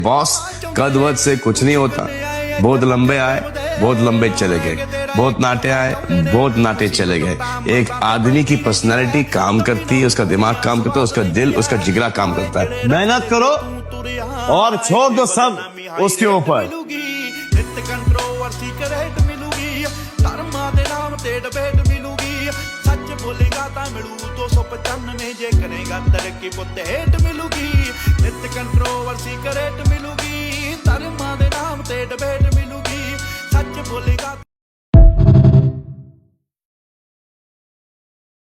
Boss कद वद से कुछ नहीं होता। बहुत लंबे आए, बहुत लंबे चले गए, बहुत नाटे आए, बहुत नाटे चले गए। एक आदमी की पर्सनालिटी काम करती है, उसका दिमाग काम करता है, उसका दिल, उसका जिगरा काम करता है। मेहनत करो और छोड़ दो सब उसके ऊपर। सच बोलेगा ता मिलू 295 जे करेगा तरक्की पुत हेट मिलूगी। नित कंट्रोवर्सी करे